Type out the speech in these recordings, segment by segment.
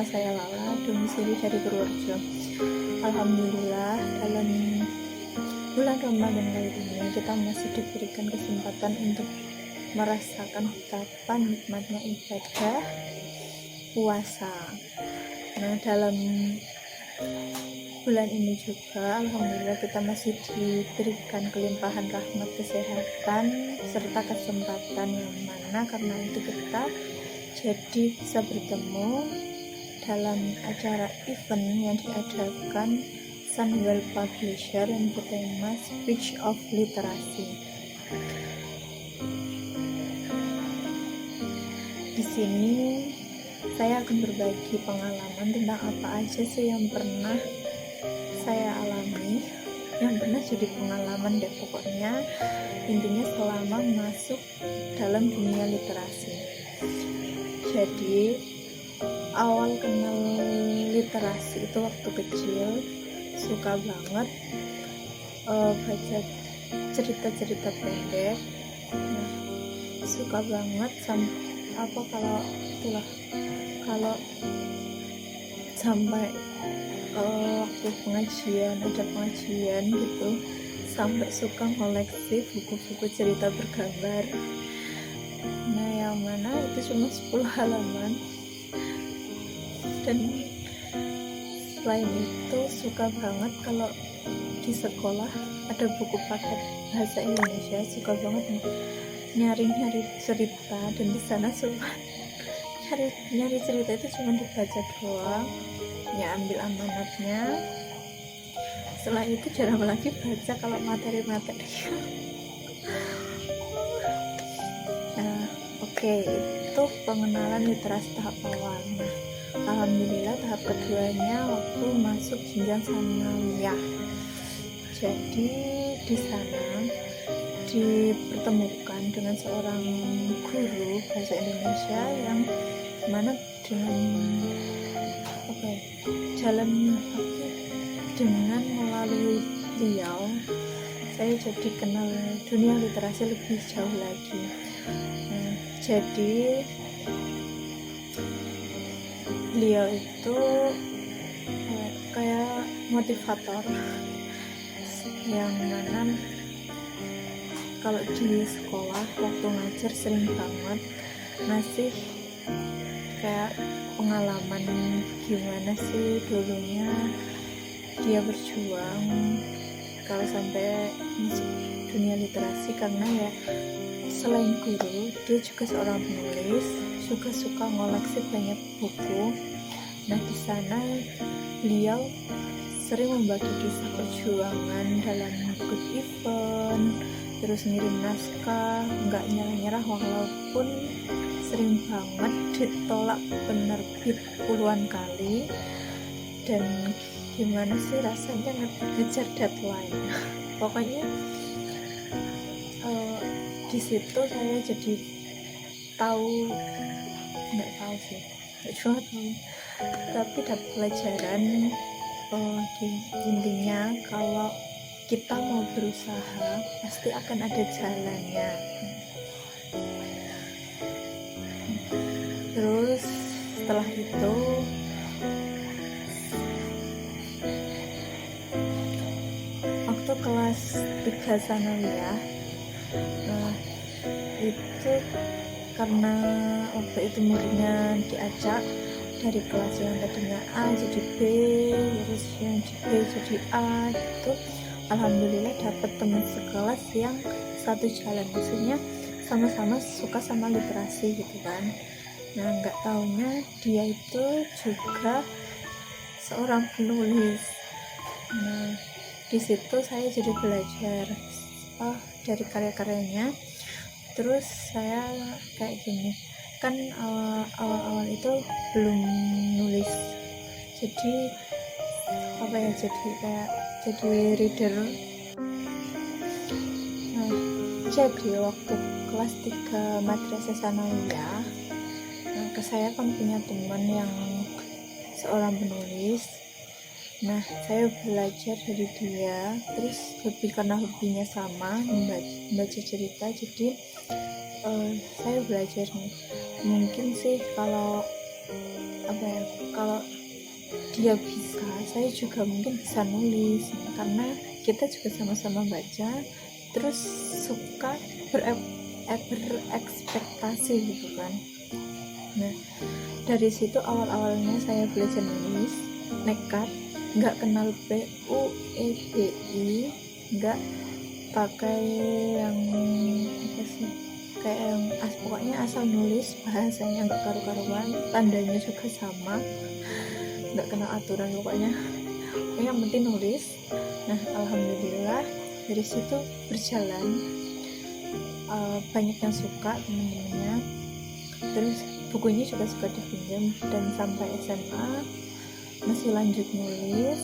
Nama saya Lala, domisili dari Purworejo. Alhamdulillah, dalam bulan Ramadan kali ini kita masih diberikan kesempatan untuk merasakan betapa nikmatnya ibadah puasa. Nah, dalam bulan ini juga alhamdulillah kita masih diberikan kelimpahan rahmat kesehatan serta kesempatan yang mana karena itu kita jadi bisa bertemu dalam acara event yang diadakan Sunwell Publisher yang bertema Speech of Literasi. Di sini saya akan berbagi pengalaman tentang apa aja sih yang pernah saya alami, yang pernah jadi pengalaman deh pokoknya, intinya selama masuk dalam dunia literasi. Jadi awal kenal literasi itu waktu kecil, suka banget baca cerita-cerita pendek. Nah, suka banget kalau sampai waktu ada pengajian gitu, sampai suka koleksi buku-buku cerita bergambar. Nah, yang mana itu cuma 10 halaman. Dan selain itu suka banget kalau di sekolah ada buku paket bahasa Indonesia, suka banget nyari cerita, dan di sana cuma nyari cerita itu cuma dibaca doang, ya ambil amanatnya. Setelah itu jarang lagi baca kalau materi-materi. Nah, oke, itu pengenalan literasi tahap awal. Nah, alhamdulillah tahap keduanya waktu masuk jenjang sanawiyah. Jadi di sana dipertemukan dengan seorang guru bahasa Indonesia yang mana dengan melalui beliau saya jadi kenal dunia literasi lebih jauh lagi. Nah, jadi beliau itu kayak motivator yang mana kalau di sekolah waktu ngajar sering banget ngasih kayak pengalaman gimana sih dulunya dia berjuang kalau sampai masuk dunia literasi, karena ya selain guru dia juga seorang penulis, juga suka ngoleksi banyak buku. Nah, di sana beliau sering membagi kisah perjuangan dalam ikut event, terus ngirim naskah, nggak nyerah-nyerah walaupun sering banget ditolak penerbit puluhan kali. Dan gimana sih rasanya ngejar deadline. Pokoknya di situ saya jadi nggak cuma tahu, tapi dapat pelajaran. Intinya kalau kita mau berusaha pasti akan ada jalannya. Terus setelah itu waktu kelas 3 sanawiyah, nah itu karena waktu itu muridnya diajak dari kelas yang tadinya A jadi B, terus yang di B jadi A gitu. Alhamdulillah dapat teman sekelas yang satu jalan, maksudnya sama-sama suka sama literasi gitu kan. Nah, nggak taunya dia itu juga seorang penulis. Nah, di situ saya jadi belajar dari karya-karyanya. Terus saya kayak gini kan, awal itu belum nulis, jadi jadi reader. Nah, jadi waktu kelas 3 madrasah sanawiyah, nah saya kan punya teman yang seorang penulis. Nah, saya belajar dari dia, terus karena hobinya sama, membaca cerita, jadi saya belajar nih, mungkin sih kalau apa ya, kalau dia bisa, saya juga mungkin bisa nulis, karena kita juga sama-sama baca terus suka berekspektasi gitu kan. Nah, dari situ awal-awalnya saya belajar nulis, nekat, nggak kenal PUEBI, nggak pakai yang apa sih, kayak yang pokoknya asal nulis, bahasanya nggak karu-karuan, tandanya juga sama, nggak kenal aturan pokoknya yang penting nulis. Nah, alhamdulillah dari situ berjalan, banyak yang suka teman-temannya, terus bukunya juga suka dipinjam, dan sampai SMA masih lanjut nulis,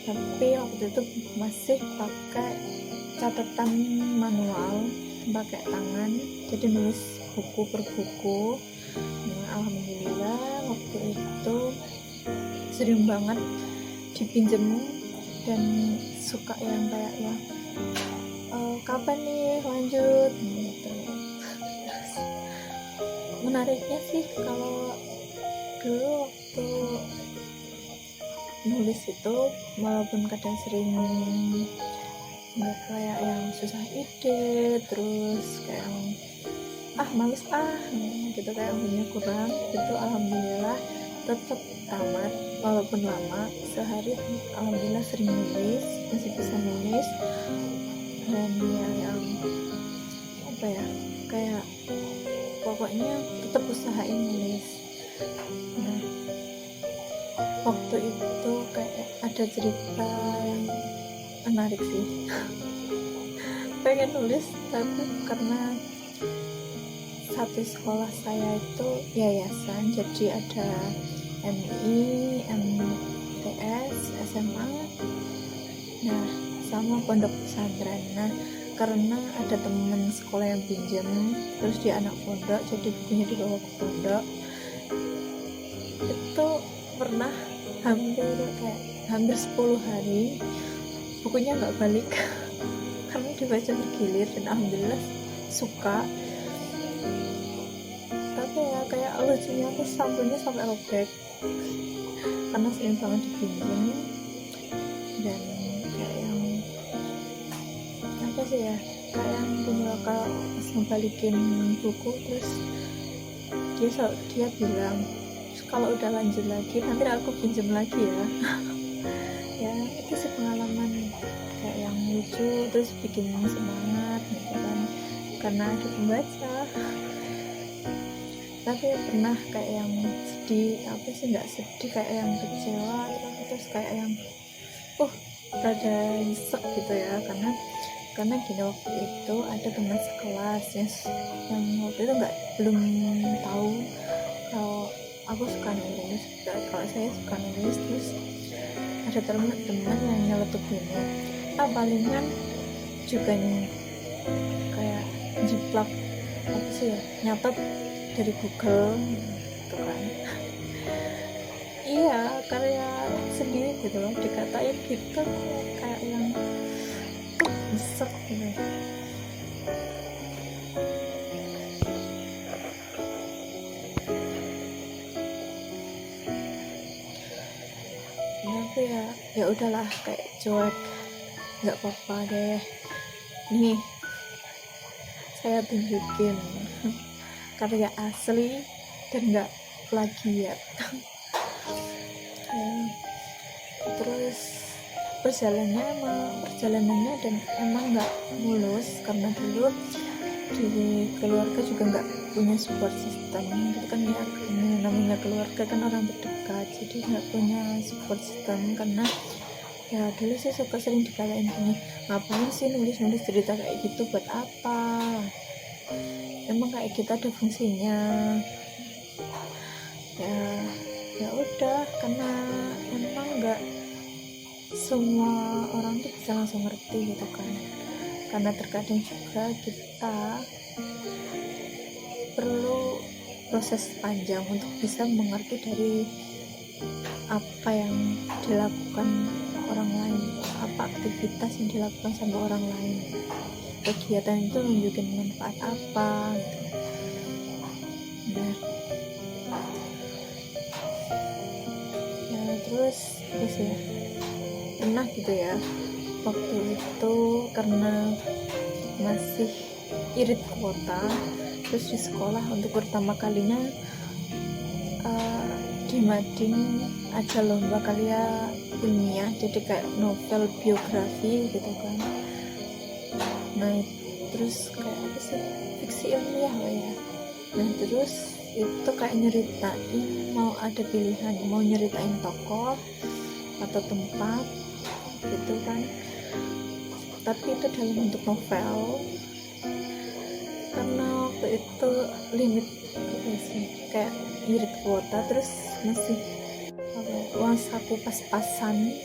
tapi waktu itu masih pakai catatan manual, pakai tangan, jadi nulis buku per buku. Nah, alhamdulillah waktu itu sering banget dipinjem dan suka yang kayak ya kapan nih lanjut gitu. Menariknya sih kalau dulu waktu nulis itu, walaupun kadang sering nggak kayak yang susah ide, terus kayak males gitu, kayak punya kurang itu, alhamdulillah tetap tamat walaupun lama. Sehari alhamdulillah sering nulis, masih bisa nulis, dan ya yang apa ya, kayak pokoknya tetap usahain nulis. Nah, waktu itu kayak ada cerita yang menarik sih. Pengen nulis, tapi karena satu sekolah saya itu yayasan, jadi ada MI, MTS, SMA, nah sama pondok pesantren. Nah, karena ada teman sekolah yang pinjam, terus dia anak pondok, jadi bukunya dibawa ke pondok. Itu pernah hampir 10 hari bukunya nggak balik karena dibaca bergilir, dan alhamdulillah suka. Tapi ya kayak lucunya tuh sampulnya sampai robek karena sering banget dipinjam, dan kayak yang apa sih ya, kayak yang punya kalau pas ngebalikin buku, terus dia bilang kalau udah lanjut lagi nanti aku pinjam lagi ya. Ya itu sih pengalaman kayak yang lucu, terus bikin semangat gitu kan, karena ada pembaca. Tapi pernah kayak yang sedih, apa sih, nggak sedih, kayak yang kecewa gitu, terus kayak yang rada nyesek gitu ya, karena gini, waktu itu ada teman sekelas yang waktu itu belum tahu kalau aku suka nulis, kalau saya suka nulis. Terus ada teman yang nyeletukinnya, palingan juga kayak jiplak apa sih ya, nyatet dari Google gitu kan. Iya, karya sendiri gitu loh, dikatain gitu kayak yang besar gitu. Tapi ya udahlah, kayak cuek, nggak apa-apa deh. Nih saya tunjukin karya asli dan nggak plagiat. Terus perjalanannya dan emang nggak mulus, karena dulu di keluarga juga nggak punya support system gitu kan ya, namanya keluarga kan orang terdekat, jadi nggak punya support system. Karena ya dulu sih suka sering dikatain gini, ngapain sih nulis cerita kayak gitu, buat apa, emang kayak kita ada fungsinya. Ya udah, karena emang nggak semua orang tuh bisa langsung ngerti gitu kan, karena terkadang juga kita perlu proses panjang untuk bisa mengerti dari apa yang dilakukan orang lain, apa aktivitas yang dilakukan sama orang lain, kegiatan itu menunjukkan manfaat apa gitu. Nah, terus apa sih ya, pernah gitu ya waktu itu karena masih irit kuota, terus di sekolah untuk pertama kalinya di Mading ada lomba karya ilmiah, jadi kayak novel biografi gitu kan. Nah terus kayak apa sih, fiksi ilmiah lah ya. Nah terus itu kayak nyeritain, mau ada pilihan mau nyeritain tokoh atau tempat gitu kan, tapi itu dalam bentuk novel. Karena waktu itu limit apa sih, kayak irit kuota, terus masih uang saku pas-pasan.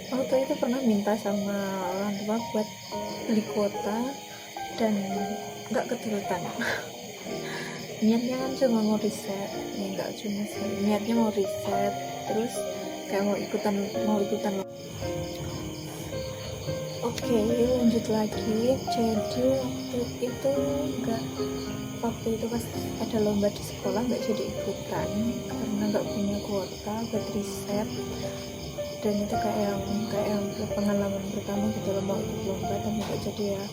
Waktu itu pernah minta sama orang tua buat beli kuota dan nggak keturutan. Niatnya kan cuma mau riset, ya nggak cuma sih, niatnya mau riset, terus kayak mau ikutan Oke, lanjut lagi. Jadi waktu itu pas ada lomba di sekolah nggak jadi ikutan karena nggak punya kuota buat riset. Dan itu kayak yang pengalaman pertama gitu loh, mau ikut lomba tapi nggak jadi ya.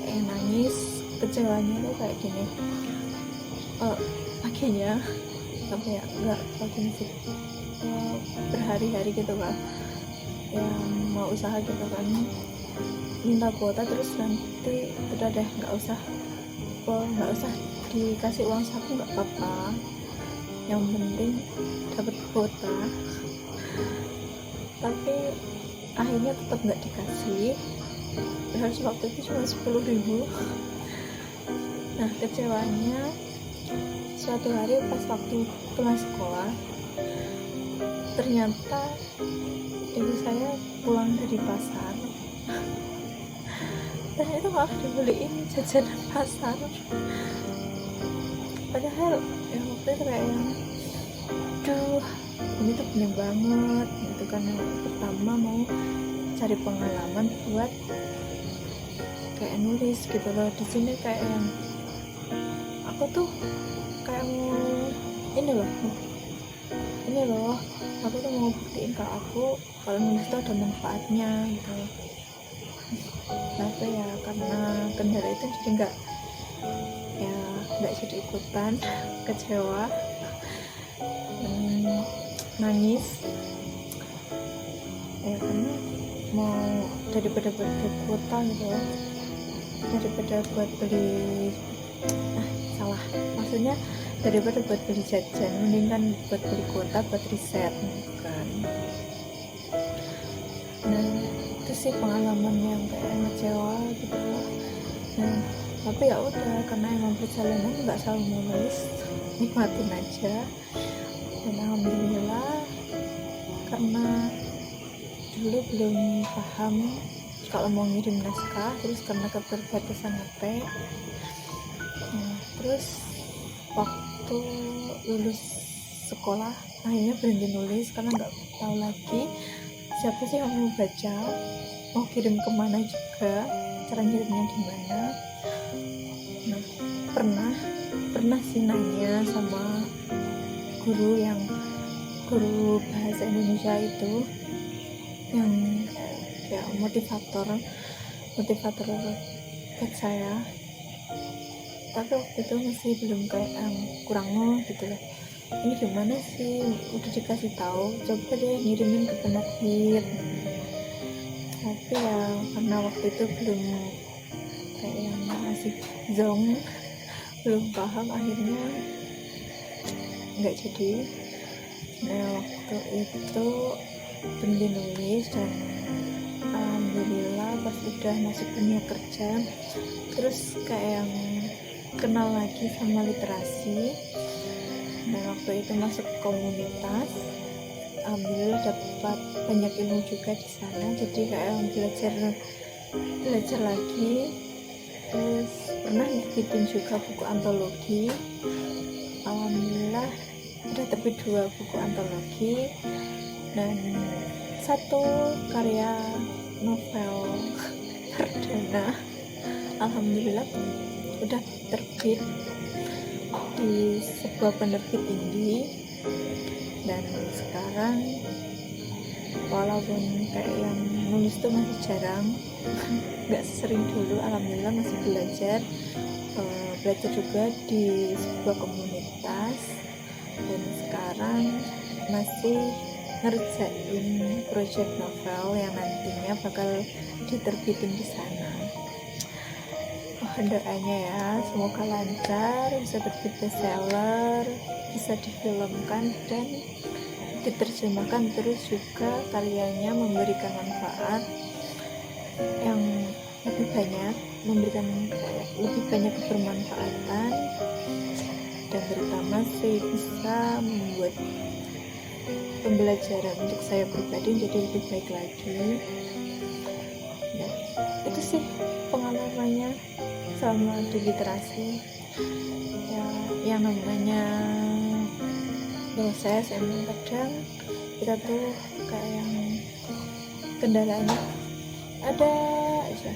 Kayak nangis, kecewanya tuh kayak gini. Paginya apa ya, nggak paginya sih, berhari-hari gitu kan, yang mau usaha gitu kan, minta kuota terus nanti udah deh nggak usah dikasih uang saku, nggak apa-apa, yang penting dapat kuota. Tapi akhirnya tetap nggak dikasih, harus waktu itu cuma 10.000. Nah kecewanya, suatu hari pas waktu pulang sekolah, ternyata ibu saya pulang dari pasar, dan itu malah dibeliin jajanan pasar. Padahal ya waktu itu kayak yang ini tuh bener banget gitu kan, yang pertama mau cari pengalaman buat kayak nulis gitu loh. Di sini kayak yang aku tuh kayak mau ini loh aku tuh mau buktiin ke aku kalau nulis tuh ada manfaatnya gitu. Tapi ya karena kendala itu jadi nggak jadi ikutan. Kecewa, nangis ya, karena mau daripada buat kuota gitu, daripada buat beli maksudnya daripada buat beli jajan, mending kan buat beli kuota buat riset kan. Nah itu sih pengalaman yang kayak ngecewa gitu loh. Nah tapi ya udah, karena emang perjalanan nggak selalu nulis, nikmatin aja. Dan alhamdulillah, karena dulu belum paham kalau mau ngirim naskah, terus karena keterbatasan HP. Nah terus waktu lulus sekolah akhirnya berhenti nulis karena nggak tahu lagi siapa sih yang mau baca, mau kirim kemana juga, cara ngirimnya gimana. Nah pernah sih nanya sama guru bahasa Indonesia itu, yang ya motivator buat saya. Tapi waktu itu masih belum kayak kurang gitu loh, ini gimana sih, udah dikasih tahu coba deh ngirimin ke penerbit. Tapi ya karena waktu itu belum kayak yang masih zong, belum paham, akhirnya nggak jadi. Nah waktu itu berhenti nulis, dan alhamdulillah pas udah masuk dunia kerja terus kayak yang kenal lagi sama literasi. Dan waktu itu masuk komunitas, alhamdulillah dapat banyak ilmu juga di sana, jadi kayak belajar lagi. Terus pernah bikin juga buku antologi, alhamdulillah ada terbit 2 buku antologi dan 1 karya novel perdana, alhamdulillah udah terbit di sebuah penerbit indie. Dan sekarang walaupun kayak yang nulis tuh masih jarang nggak sering dulu, alhamdulillah masih belajar juga di sebuah komunitas, dan sekarang masih ngerjain project novel yang nantinya bakal diterbitin di sana. Mohon doanya ya, semoga lancar, bisa terbit bestseller, bisa difilmkan dan diterjemahkan, terus juga karyanya memberikan manfaat yang lebih banyak, memberikan lebih banyak kebermanfaatan, dan terutama sih bisa membuat pembelajaran untuk saya pribadi jadi lebih baik lagi. Nah, itu sih pengalamannya selama di literasi ya. Yang namanya proses emang kadang kita tuh kayak yang kendalanya ada aja,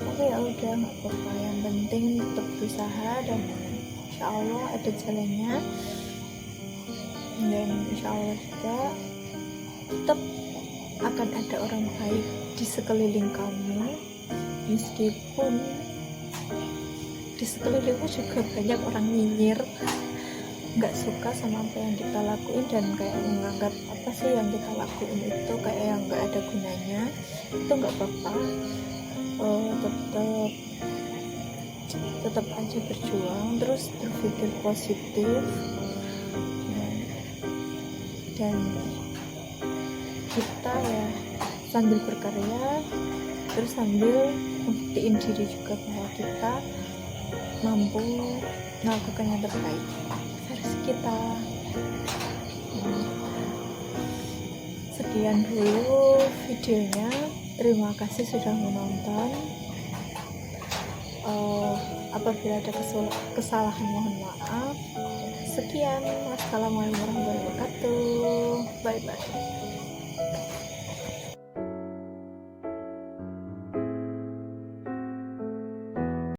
tapi ya udah nggak apa-apa, yang penting tetap berusaha dan insya Allah ada jalannya. Dan insya Allah juga tetap akan ada orang baik di sekeliling kamu, meskipun di sekelilingmu juga banyak orang nyinyir, nggak suka sama apa yang kita lakuin, dan kayak menganggap apa sih yang kita lakuin itu kayak yang nggak ada gunanya. Itu nggak apa-apa, tetap aja berjuang, terus berpikir positif, dan kita ya sambil berkarya terus sambil membuktiin diri juga bahwa kita mampu melakukan yang terbaik versi kita. Sekian dulu videonya, terima kasih sudah menonton. Apabila ada kesalahan mohon maaf. Sekian, wassalamualaikum warahmatullahi wabarakatuh. Bye bye.